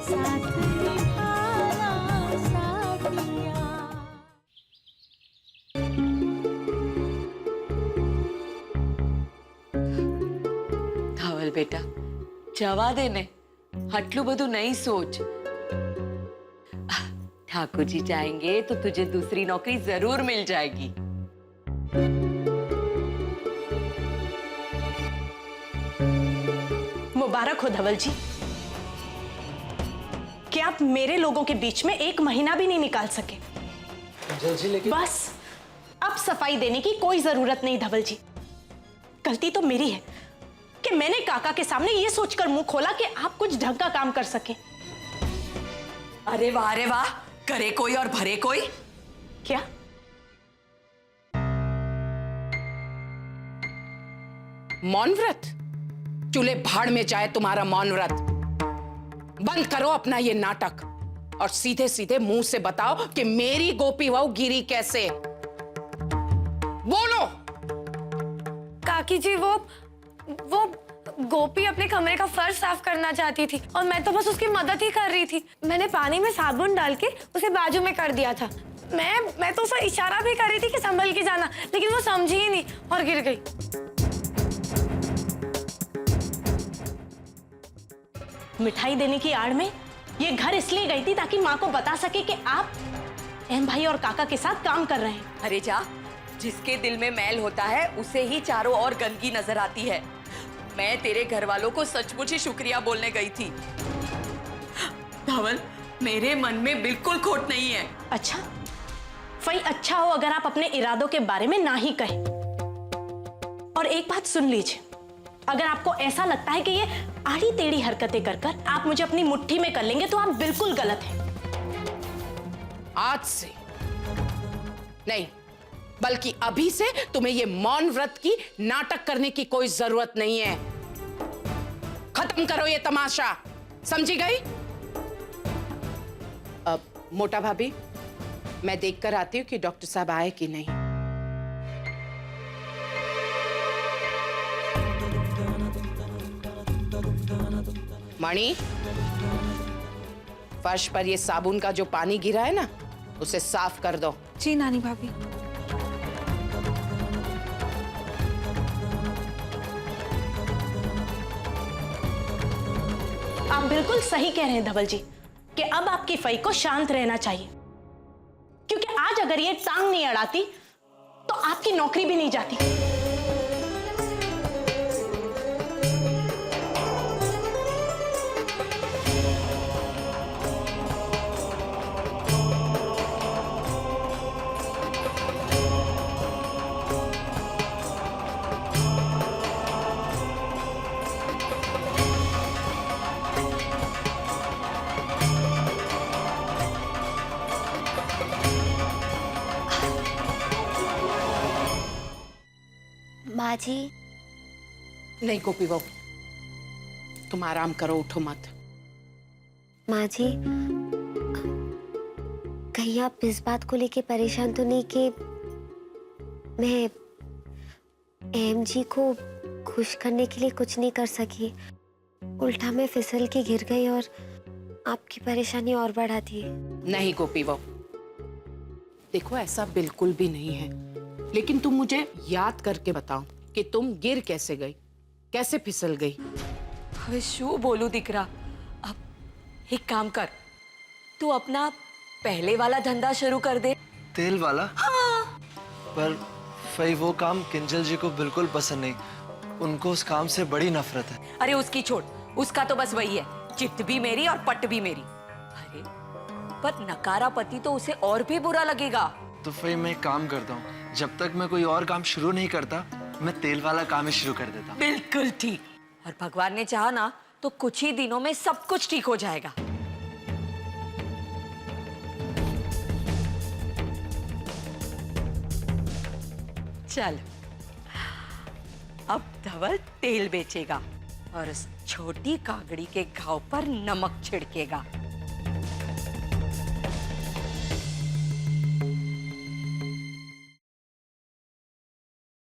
साथ निभाना साथिया। धवल बेटा, जवा दे ने, हटलू बधु नहीं सोच। ठाकुर जी चाहेंगे तो तुझे दूसरी नौकरी जरूर मिल जाएगी। मुबारक हो धवल जी कि आप मेरे लोगों के बीच में 1 महीना भी नहीं निकाल सके। जी लेकिन बस अब सफाई देने की कोई जरूरत नहीं धवल जी। गलती तो मेरी है कि मैंने काका के सामने ये सोचकर मुंह खोला कि आप कुछ ढंग का काम कर सके। अरे वाह, करे कोई और भरे कोई। क्या? मौन व्रत? चूल्हे भाड़ में जाए तुम्हारा मौन व्रत। बंद करो अपना ये नाटक और सीधे सीधे मुंह से बताओ कि मेरी गोपी बहू गिरी कैसे। बोलो। काकी जी, वो गोपी अपने कमरे का फर्श साफ करना चाहती थी और मैं तो बस उसकी मदद ही कर रही थी। मैंने पानी में साबुन डाल के उसे बाजू में कर दिया था। मैं तो उसे इशारा भी कर रही थी कि संभल के जाना, लेकिन वो समझी ही नहीं और गिर गई। मिठाई देने की आड़ में ये घर इसलिए गई थी ताकि माँ को बता सके कि आप अहम भाई और काका के साथ काम कर रहे हैं। अरे जा, जिसके दिल में मैल होता है उसे ही चारों ओर गंदगी नजर आती है। मैं तेरे घर वालों को सचमुच ही शुक्रिया बोलने गई थी। धवल, मेरे मन में बिल्कुल खोट नहीं है। अच्छा, वही अच्छा हो अगर आप अपने इरादों के बारे में ना ही कहें। और एक बात सुन लीजिए, अगर आपको ऐसा लगता है कि ये आड़ी टेढ़ी हरकतें कर कर आप मुझे अपनी मुट्ठी में कर लेंगे तो आप बिल्कुल गलत हैं। आज से नहीं, बल्कि अभी से तुम्हें ये मौन व्रत की नाटक करने की कोई जरूरत नहीं है। खत्म करो ये तमाशा, समझी गई? अब मोटा भाभी, मैं देखकर आती हूँ कि डॉक्टर साहब आए कि नहीं। मणि, फर्श पर ये साबुन का जो पानी गिरा है ना, उसे साफ कर दो। जी नानी भाभी। आप बिल्कुल सही कह रहे हैं धवल जी कि अब आपकी फई को शांत रहना चाहिए, क्योंकि आज अगर ये टांग नहीं अड़ाती तो आपकी नौकरी भी नहीं जाती। माँ जी। नहीं गोपी बहू, तुम आराम करो, उठो मत। माँ जी, कहीं आप इस बात को लेके परेशान तो नहीं कि मैं एम जी को खुश करने के लिए कुछ नहीं कर सकी, उल्टा मैं फिसल के गिर गई और आपकी परेशानी और बढ़ा दी। नहीं गोपी बहू, देखो ऐसा बिल्कुल भी नहीं है, लेकिन तुम मुझे याद करके बताओ कि तुम गिर कैसे गई, कैसे फिसल गई। હવે શું બોલું દીકરા? अब एक काम कर, तू अपना पहले वाला धंधा शुरू कर दे। तेल वाला? हाँ। पर फई वो काम किंजल जी को बिल्कुल पसंद नहीं, उनको उस काम से बड़ी नफरत है। अरे उसकी छोड़, उसका तो बस वही है, चित भी मेरी और पट भी मेरी। अरे पर नकारा पति तो उसे और भी बुरा लगेगा। तो फई मैं एक काम करता हूँ, जब तक मैं कोई और काम शुरू नहीं करता मैं तेल वाला काम ही शुरू कर देता हूँ। बिल्कुल ठीक। और भगवान ने चाहा ना तो कुछ ही दिनों में सब कुछ ठीक हो जाएगा। चल, अब धवल तेल बेचेगा और उस छोटी कागड़ी के घाव पर नमक छिड़केगा।